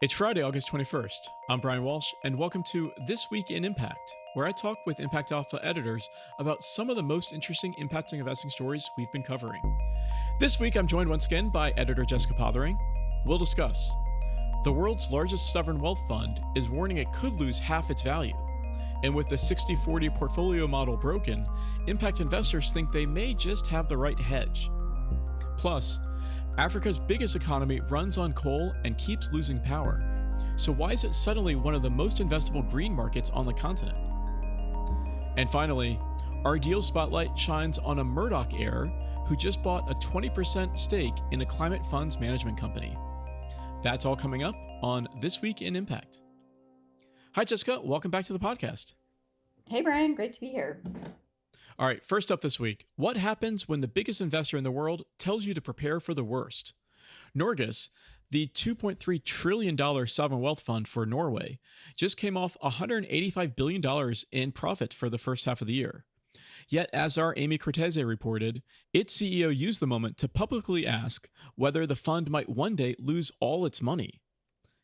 It's Friday, August 21st. I'm Brian Walsh, and welcome to This Week in Impact, where I talk with ImpactAlpha editors about some of the most interesting impacting investing stories we've been covering. This week, I'm joined once again by editor Jessica Pothering. We'll discuss the world's largest sovereign wealth fund is warning it could lose half its value. And with the 60/40 portfolio model broken, impact investors think they may just have the right hedge. Plus, Africa's biggest economy runs on coal and keeps losing power. So, why is it suddenly one of the most investable green markets on the continent? And finally, our deal spotlight shines on a Murdoch heir who just bought a 20% stake in a climate funds management company. That's all coming up on This Week in Impact. Hi, Jessica. Welcome back to the podcast. Hey, Brian. Great to be here. All right, first up this week, what happens when the biggest investor in the world tells you to prepare for the worst? Norges, the $2.3 trillion sovereign wealth fund for Norway, just came off $185 billion in profit for the first half of the year. Yet, as our Amy Cortese reported, its CEO used the moment to publicly ask whether the fund might one day lose all its money.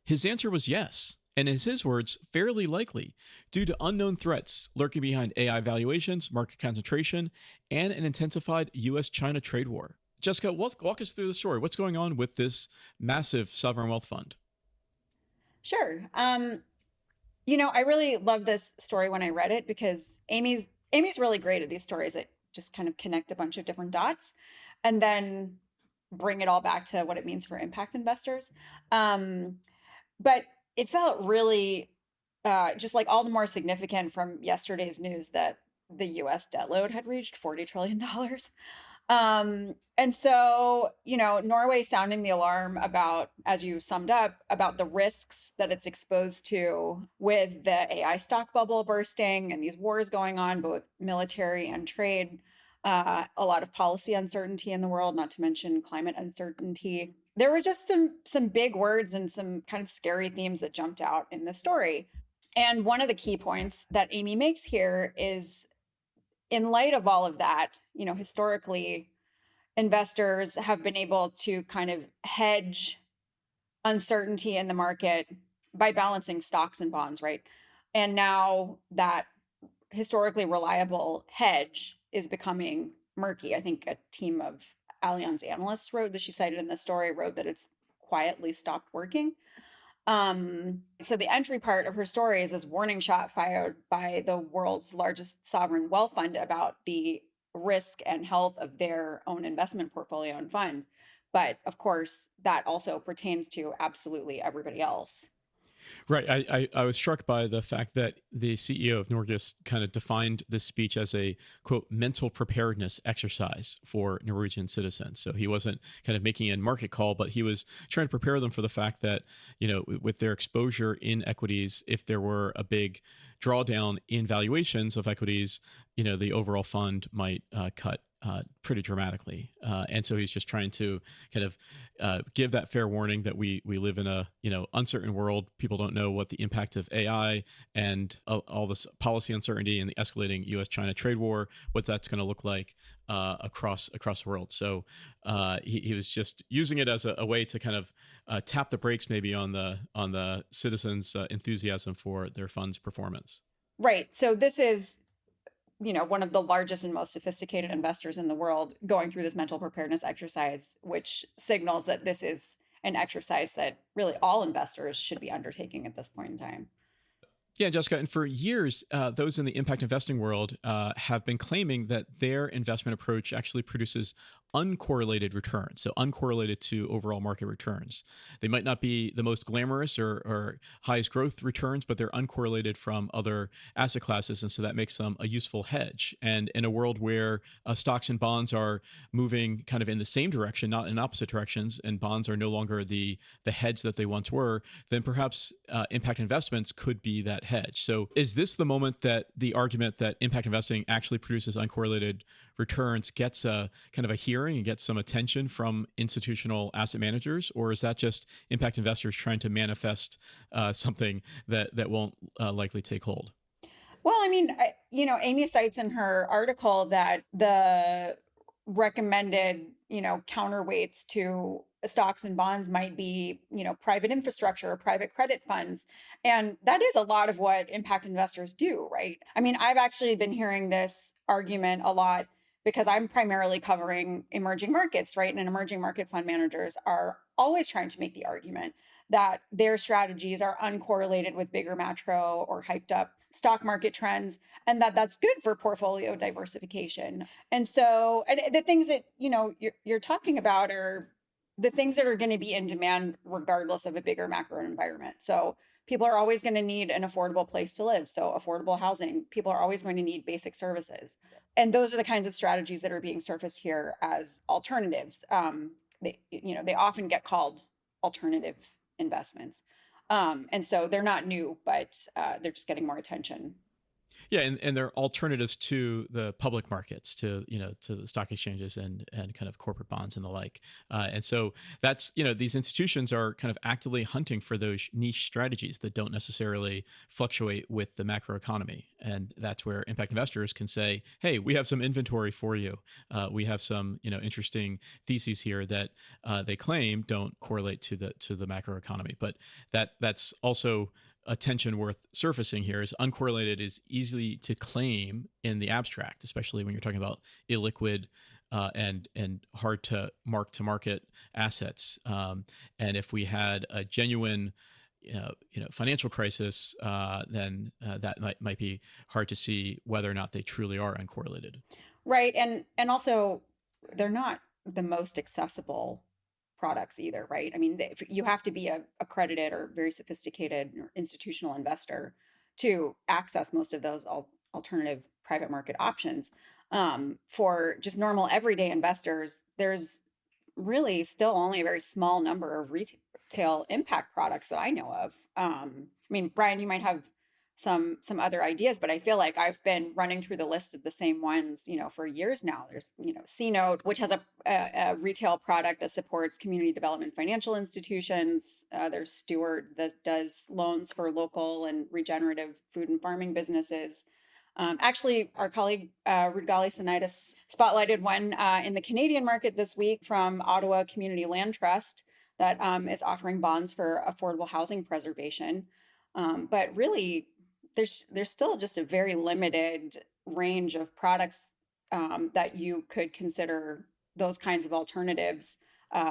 His answer was yes, and in his words, fairly likely, due to unknown threats lurking behind AI valuations, market concentration, and an intensified US-China trade war. Jessica, walk us through the story. What's going on with this massive sovereign wealth fund? Sure. I really love this story when I read it because Amy's really great at these stories that just kind of connect a bunch of different dots and then bring it all back to what it means for impact investors. But it felt really just like all the more significant from yesterday's news that the US debt load had reached $40 trillion. And so, Norway sounding the alarm about, as you summed up, about the risks that it's exposed to with the AI stock bubble bursting and these wars going on, both military and trade, a lot of policy uncertainty in the world, not to mention climate uncertainty. There were just some big words and some kind of scary themes that jumped out in the story. And one of the key points that Amy makes here is, in light of all of that, historically, investors have been able to kind of hedge uncertainty in the market by balancing stocks and bonds, right? And now that historically reliable hedge is becoming murky. I think a team of Allianz analysts wrote that she cited in the story wrote that it's quietly stopped working. So the entry part of her story is this warning shot fired by the world's largest sovereign wealth fund about the risk and health of their own investment portfolio and fund. But of course, that also pertains to absolutely everybody else. Right. I was struck by the fact that the CEO of Norges kind of defined this speech as a, quote, mental preparedness exercise for Norwegian citizens. So he wasn't kind of making a market call, but he was trying to prepare them for the fact that, with their exposure in equities, if there were a big drawdown in valuations of equities, the overall fund might cut pretty dramatically. And so he's just trying to kind of give that fair warning that we live in a uncertain world. People don't know what the impact of AI and all this policy uncertainty and the escalating US-China trade war, what that's going to look like across the world. So he was just using it as a way to kind of tap the brakes maybe on the citizens' enthusiasm for their fund's performance. Right. So this is one of the largest and most sophisticated investors in the world going through this mental preparedness exercise, which signals that this is an exercise that really all investors should be undertaking at this point in time. Yeah, Jessica, and for years, those in the impact investing world have been claiming that their investment approach actually produces uncorrelated returns, so uncorrelated to overall market returns. They might not be the most glamorous or highest growth returns, but they're uncorrelated from other asset classes, and so that makes them a useful hedge. And in a world where stocks and bonds are moving kind of in the same direction, not in opposite directions, and bonds are no longer the hedge that they once were, then perhaps impact investments could be that hedge. So is this the moment that the argument that impact investing actually produces uncorrelated returns gets a kind of a hearing and gets some attention from institutional asset managers? Or is that just impact investors trying to manifest something that won't likely take hold? Well, I mean, Amy cites in her article that the recommended, counterweights to stocks and bonds might be, private infrastructure or private credit funds. And that is a lot of what impact investors do, right? I mean, I've actually been hearing this argument a lot because I'm primarily covering emerging markets, right? And emerging market fund managers are always trying to make the argument that their strategies are uncorrelated with bigger macro or hyped up stock market trends, and that that's good for portfolio diversification. And so, and the things that you're talking about are the things that are going to be in demand regardless of a bigger macro environment. So people are always going to need an affordable place to live. So affordable housing, people are always going to need basic services. And those are the kinds of strategies that are being surfaced here as alternatives. They often get called alternative investments. And so they're not new, but they're just getting more attention. Yeah, and they're alternatives to the public markets, to to the stock exchanges and kind of corporate bonds and the like. And so that's these institutions are kind of actively hunting for those niche strategies that don't necessarily fluctuate with the macroeconomy, and that's where impact investors can say, "Hey, we have some inventory for you. We have some interesting theses here that they claim don't correlate to the macroeconomy, but that's also." A tension worth surfacing here is uncorrelated is easily to claim in the abstract, especially when you're talking about illiquid and hard to market assets. And if we had a genuine financial crisis, then that might be hard to see whether or not they truly are uncorrelated. Right. And also they're not the most accessible products either, right? I mean, you have to be a accredited or very sophisticated or institutional investor to access most of those alternative private market options. For just normal everyday investors, there's really still only a very small number of retail impact products that I know of. I mean, Brian, you might have some other ideas, but I feel like I've been running through the list of the same ones, for years now. There's, C Note, which has a retail product that supports community development financial institutions. There's Stewart that does loans for local and regenerative food and farming businesses. Actually, our colleague Rudgali Sinitis spotlighted one in the Canadian market this week from Ottawa Community Land Trust that is offering bonds for affordable housing preservation. But really, there's still just a very limited range of products that you could consider those kinds of alternatives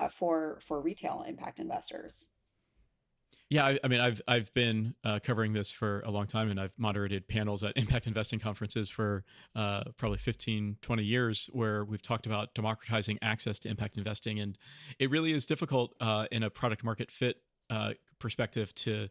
for retail impact investors. Yeah, I mean, I've been covering this for a long time, and I've moderated panels at impact investing conferences for probably 15, 20 years, where we've talked about democratizing access to impact investing. And it really is difficult in a product market fit perspective to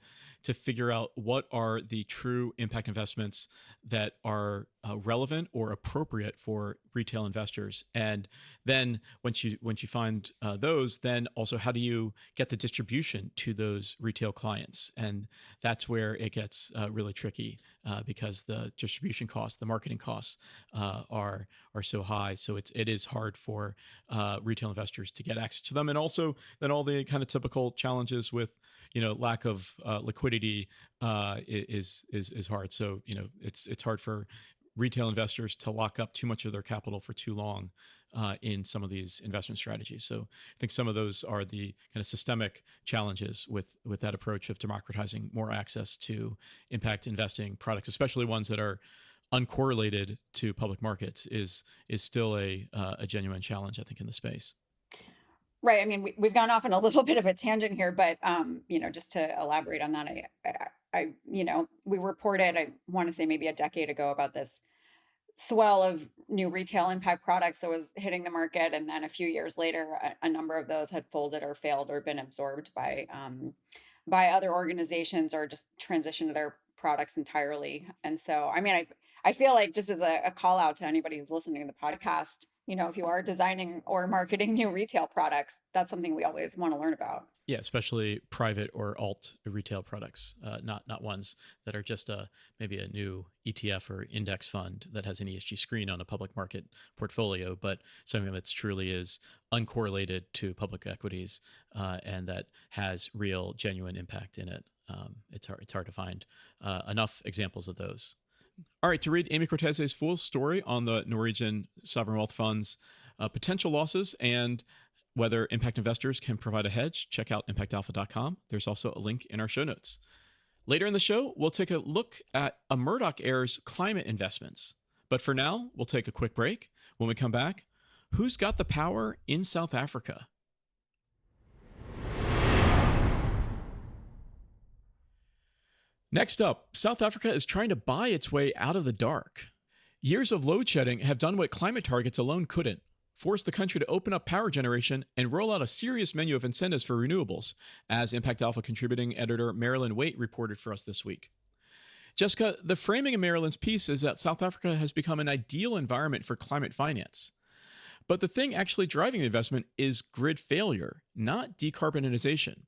figure out what are the true impact investments that are relevant or appropriate for retail investors. And then once you find those, then also how do you get the distribution to those retail clients? And that's where it gets really tricky because the distribution costs, the marketing costs are so high. So it is hard for retail investors to get access to them, and also then all the kind of typical challenges with lack of liquidity is hard. So it's hard for retail investors to lock up too much of their capital for too long in some of these investment strategies. So I think some of those are the kind of systemic challenges with that approach of democratizing more access to impact investing products, especially ones that are uncorrelated to public markets, is still a genuine challenge, I think, in the space. Right. I mean, we've gone off on a little bit of a tangent here, but just to elaborate on that, we reported, I want to say maybe a decade ago, about this swell of new retail impact products that was hitting the market, and then a few years later, a number of those had folded or failed or been absorbed by other organizations or just transitioned their products entirely. And so, I mean, I feel like, just as a call out to anybody who's listening to the podcast, if you are designing or marketing new retail products, that's something we always want to learn about. Yeah, especially private or alt retail products, not ones that are just maybe a new ETF or index fund that has an ESG screen on a public market portfolio, but something that's truly is uncorrelated to public equities and that has real, genuine impact in it. It's hard to find enough examples of those. All right, to read Amy Cortez's full story on the Norwegian sovereign wealth fund's potential losses and whether impact investors can provide a hedge, check out impactalpha.com. There's also a link in our show notes. Later in the show, we'll take a look at a Murdoch heir's climate investments. But for now, we'll take a quick break. When we come back, who's got the power in South Africa? Next up, South Africa is trying to buy its way out of the dark. Years of load shedding have done what climate targets alone couldn't: force the country to open up power generation and roll out a serious menu of incentives for renewables, as ImpactAlpha contributing editor Marilyn Waite reported for us this week. Jessica, the framing of Marilyn's piece is that South Africa has become an ideal environment for climate finance. But the thing actually driving the investment is grid failure, not decarbonization.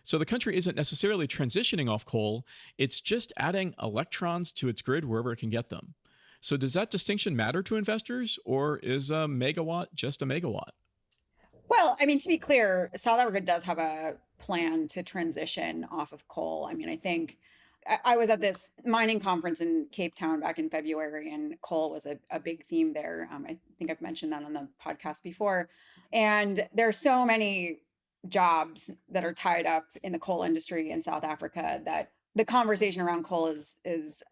So the country isn't necessarily transitioning off coal, it's just adding electrons to its grid wherever it can get them. So does that distinction matter to investors, or is a megawatt just a megawatt? Well, I mean, to be clear, South Africa does have a plan to transition off of coal. I mean, I think I was at this mining conference in Cape Town back in February, and coal was a big theme there. I think I've mentioned that on the podcast before. And there are so many jobs that are tied up in the coal industry in South Africa that the conversation around coal is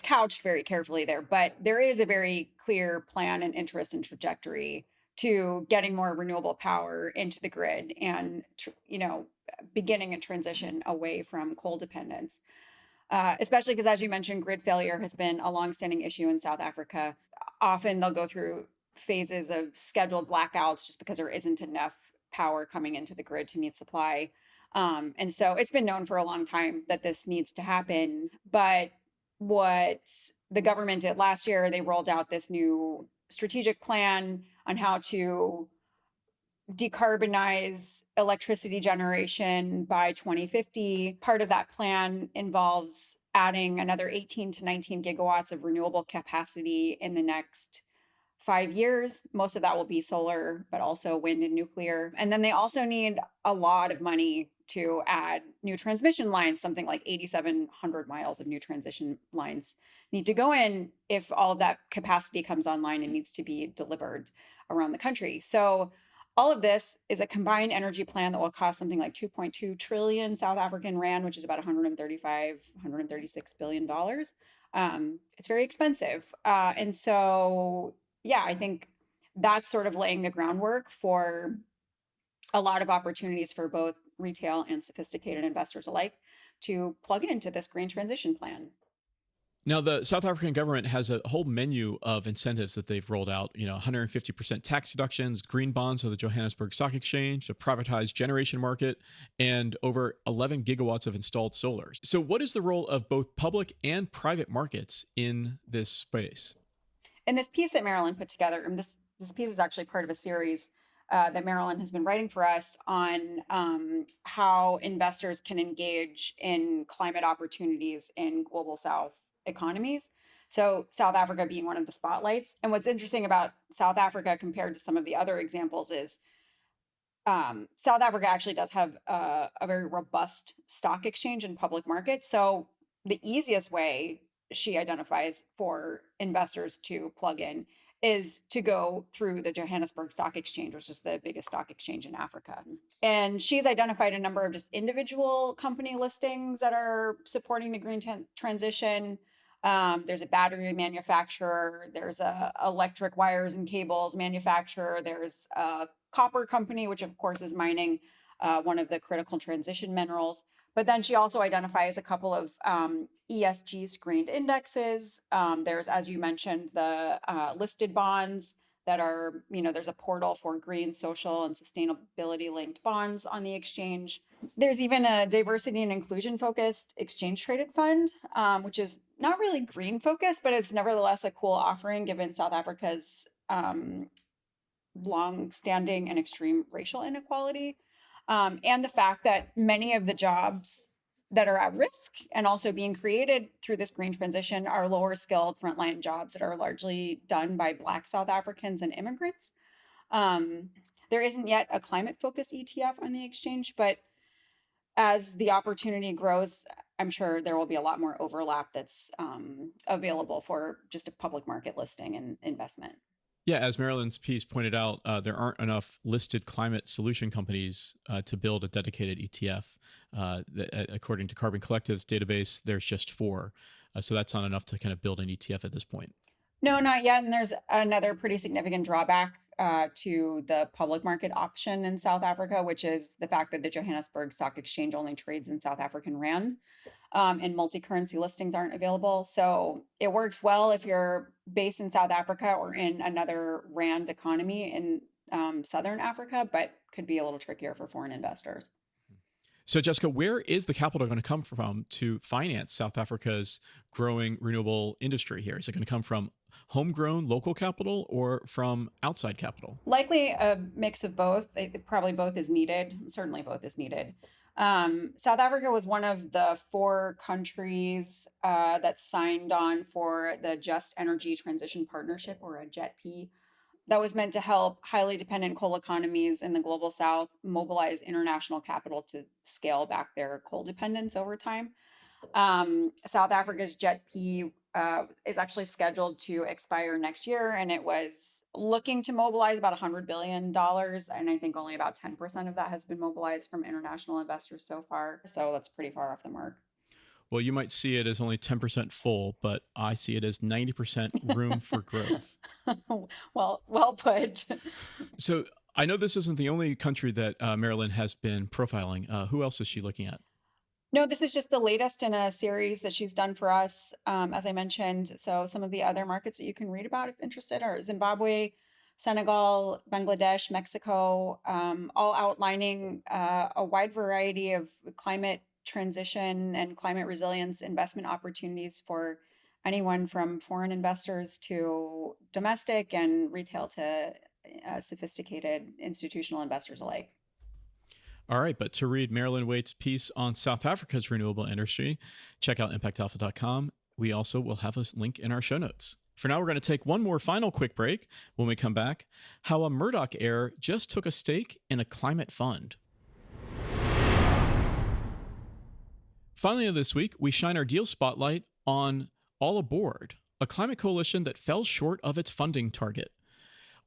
couched very carefully there. But there is a very clear plan and interest and trajectory to getting more renewable power into the grid and beginning a transition away from coal dependence. Especially because, as you mentioned, grid failure has been a longstanding issue in South Africa. Often they'll go through phases of scheduled blackouts just because there isn't enough power coming into the grid to meet supply. And so it's been known for a long time that this needs to happen. But what the government did last year, they rolled out this new strategic plan on how to decarbonize electricity generation by 2050. Part of that plan involves adding another 18 to 19 gigawatts of renewable capacity in the next 5 years. Most of that will be solar, but also wind and nuclear. And then they also need a lot of money to add new transmission lines. Something like 8,700 miles of new transition lines need to go in if all of that capacity comes online and needs to be delivered around the country. So all of this is a combined energy plan that will cost something like 2.2 trillion South African rand, which is about 136 billion dollars. It's very expensive. And so, yeah, I think that's sort of laying the groundwork for a lot of opportunities for both retail and sophisticated investors alike to plug into this green transition plan. Now, the South African government has a whole menu of incentives that they've rolled out. 150% tax deductions, green bonds of the Johannesburg Stock Exchange, a privatized generation market, and over 11 gigawatts of installed solar. So what is the role of both public and private markets in this space? And this piece that Marilyn put together, and this piece is actually part of a series that Marilyn has been writing for us on how investors can engage in climate opportunities in global South economies. So South Africa being one of the spotlights. And what's interesting about South Africa compared to some of the other examples is South Africa actually does have a very robust stock exchange and public market. So the easiest way she identifies for investors to plug in is to go through the Johannesburg Stock Exchange, which is the biggest stock exchange in Africa. And she's identified a number of just individual company listings that are supporting the green transition. There's a battery manufacturer, there's a electric wires and cables manufacturer, there's a copper company, which of course is mining one of the critical transition minerals. But then she also identifies a couple of ESG screened indexes. There's, as you mentioned, the listed bonds that are, there's a portal for green, social, and sustainability linked bonds on the exchange. There's even a diversity and inclusion focused exchange traded fund, which is not really green focused, but it's nevertheless a cool offering given South Africa's long-standing and extreme racial inequality. And the fact that many of the jobs that are at risk and also being created through this green transition are lower skilled frontline jobs that are largely done by Black South Africans and immigrants. There isn't yet a climate focused ETF on the exchange, but as the opportunity grows, I'm sure there will be a lot more overlap that's available for just a public market listing and investment. Yeah, as Marilyn's piece pointed out, there aren't enough listed climate solution companies to build a dedicated ETF. According to Carbon Collective's database, there's just four. So that's not enough to kind of build an ETF at this point. No, not yet. And there's another pretty significant drawback to the public market option in South Africa, which is the fact that the Johannesburg Stock Exchange only trades in South African rand, and multi-currency listings aren't available. So it works well if you're based in South Africa or in another rand economy in Southern Africa, but could be a little trickier for foreign investors. So, Jessica, where is the capital going to come from to finance South Africa's growing renewable industry here? Is it going to come from homegrown local capital or from outside capital? Likely a mix of both. Probably both is needed. Certainly both is needed. South Africa was one of the four countries that signed on for the Just Energy Transition Partnership, or a JETP, that was meant to help highly dependent coal economies in the global south mobilize international capital to scale back their coal dependence over time. South Africa's JETP is actually scheduled to expire next year, and it was looking to mobilize about $100 billion. And I think only about 10% of that has been mobilized from international investors so far. So that's pretty far off the mark. Well, you might see it as only 10% full, but I see it as 90% room for growth. Well put. So I know this isn't the only country that Marilyn has been profiling. Who else is she looking at? No, this is just the latest in a series that she's done for us, as I mentioned. So some of the other markets that you can read about if interested are Zimbabwe, Senegal, Bangladesh, Mexico, all outlining a wide variety of climate transition and climate resilience investment opportunities for anyone from foreign investors to domestic and retail to sophisticated institutional investors alike. All right, but to read Marilyn Waite's piece on South Africa's renewable industry, check out impactalpha.com. We also will have a link in our show notes. For now, we're going to take one more final quick break. When we come back, how a Murdoch heir just took a stake in a climate fund. Finally, this week, we shine our deal spotlight on All Aboard, a climate coalition that fell short of its funding target.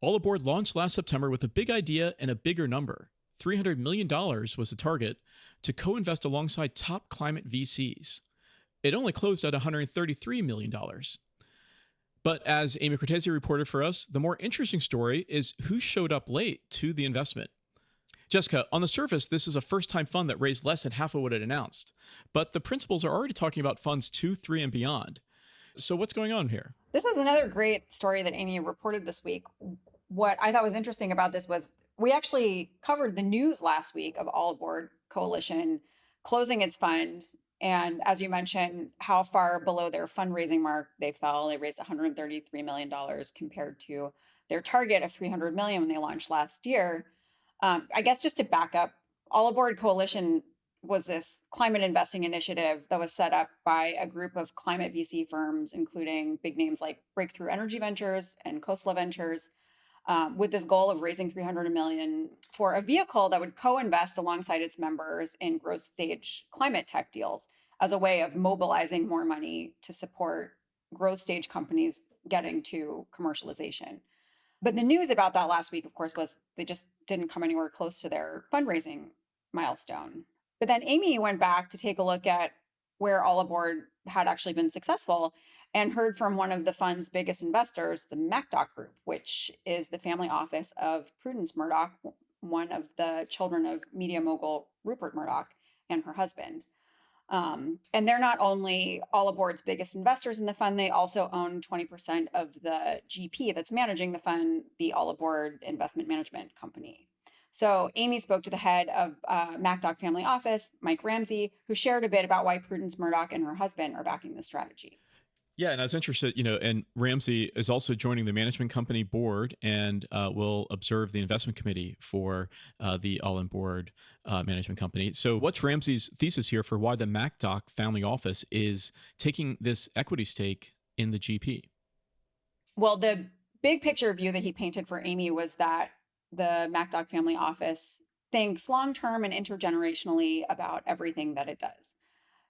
All Aboard launched last September with a big idea and a bigger number. $300 million was the target to co-invest alongside top climate VCs. It only closed at $133 million. But as Amy Cortese reported for us, the more interesting story is who showed up late to the investment. Jessica, on the surface, this is a first-time fund that raised less than half of what it announced. But the principals are already talking about funds 2, 3, and beyond. So what's going on here? This was another great story that Amy reported this week. What I thought was interesting about this was we actually covered the news last week of All Aboard Coalition closing its fund. And as you mentioned, how far below their fundraising mark they fell. They raised $133 million compared to their target of $300 million when they launched last year. I guess just to back up, All Aboard Coalition was this climate investing initiative that was set up by a group of climate VC firms, including big names like Breakthrough Energy Ventures and Khosla Ventures, with this goal of raising $300 million for a vehicle that would co-invest alongside its members in growth stage climate tech deals as a way of mobilizing more money to support growth stage companies getting to commercialization. But the news about that last week, of course, was they just didn't come anywhere close to their fundraising milestone. But then Amy went back to take a look at where All Aboard had actually been successful and heard from one of the fund's biggest investors, the MacDoc Group, which is the family office of Prudence Murdoch, one of the children of media mogul Rupert Murdoch and her husband. And they're not only All Aboard's biggest investors in the fund, they also own 20% of the GP that's managing the fund, the All Aboard Investment Management Company. So Amy spoke to the head of MacDoc Family Office, Mike Ramsey, who shared a bit about why Prudence Murdoch and her husband are backing this strategy. Yeah, and I was interested, and Ramsey is also joining the management company board and will observe the investment committee for the All Aboard management company. So what's Ramsey's thesis here for why the MacDoc family office is taking this equity stake in the GP? Well, the big picture view that he painted for Amy was that the MacDoc family office thinks long-term and intergenerationally about everything that it does.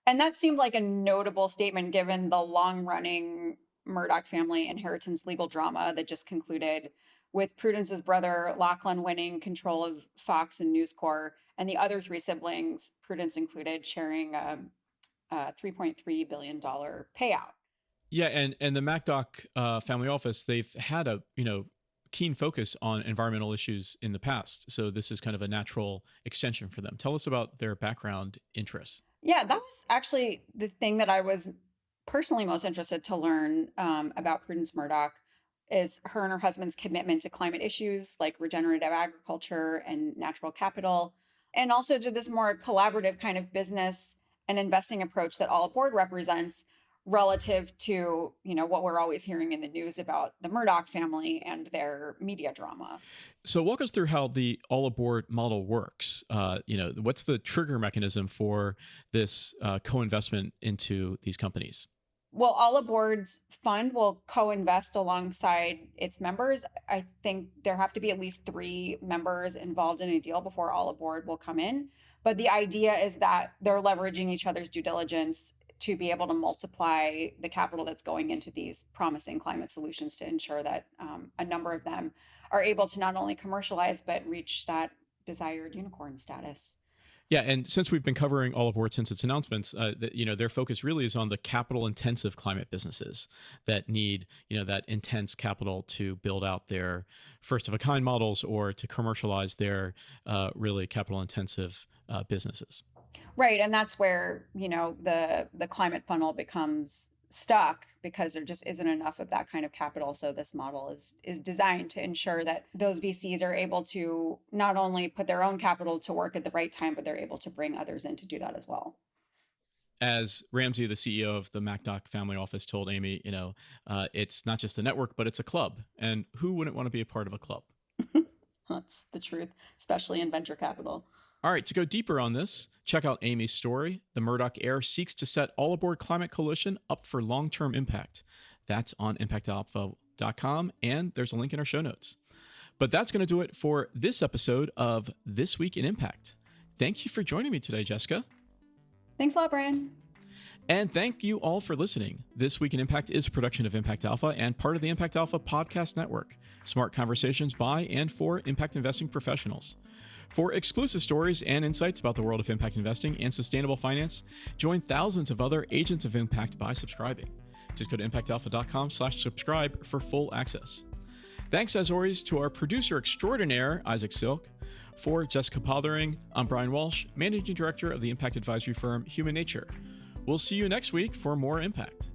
And that seemed like a notable statement given the long-running Murdoch family inheritance legal drama that just concluded, with Prudence's brother Lachlan winning control of Fox and News Corp, and the other three siblings, Prudence included, sharing a $3.3 billion payout. Yeah, and the MacDoc family office, they've had a keen focus on environmental issues in the past, so this is kind of a natural extension for them. Tell us about their background interests. Yeah, that was actually the thing that I was personally most interested to learn about Prudence Murdoch, is her and her husband's commitment to climate issues like regenerative agriculture and natural capital, and also to this more collaborative kind of business and investing approach that All Aboard represents, relative to what we're always hearing in the news about the Murdoch family and their media drama. So walk us through how the all aboard model works. What's the trigger mechanism for this co-investment into these companies? Well, All Aboard's fund will co-invest alongside its members. I think there have to be at least 3 members involved in a deal before All Aboard will come in. But the idea is that they're leveraging each other's due diligence to be able to multiply the capital that's going into these promising climate solutions to ensure that a number of them are able to not only commercialize, but reach that desired unicorn status. Yeah, and since we've been covering All Aboard since its announcements, their focus really is on the capital-intensive climate businesses that need, that intense capital to build out their first-of-a-kind models or to commercialize their really capital-intensive businesses. Right, and that's where the climate funnel becomes stuck, because there just isn't enough of that kind of capital. So this model is designed to ensure that those VCs are able to not only put their own capital to work at the right time, but they're able to bring others in to do that as well. As Ramsey, the CEO of the MacDoc family office, told Amy, it's not just a network, but it's a club. And who wouldn't want to be a part of a club? That's the truth, especially in venture capital. All right, to go deeper on this, check out Amy's story. The Murdoch heir seeks to set All Aboard Climate Coalition up for long-term impact. That's on ImpactAlpha.com, and there's a link in our show notes. But that's going to do it for this episode of This Week in Impact. Thank you for joining me today, Jessica. Thanks a lot, Brian. And thank you all for listening. This Week in Impact is a production of Impact Alpha and part of the Impact Alpha podcast network. Smart conversations by and for impact investing professionals. For exclusive stories and insights about the world of impact investing and sustainable finance, join thousands of other agents of impact by subscribing. Just go to impactalpha.com/subscribe for full access. Thanks, as always, to our producer extraordinaire, Isaac Silk. For Jessica Pothering, I'm Brian Walsh, Managing Director of the impact advisory firm Human Nature. We'll see you next week for more Impact.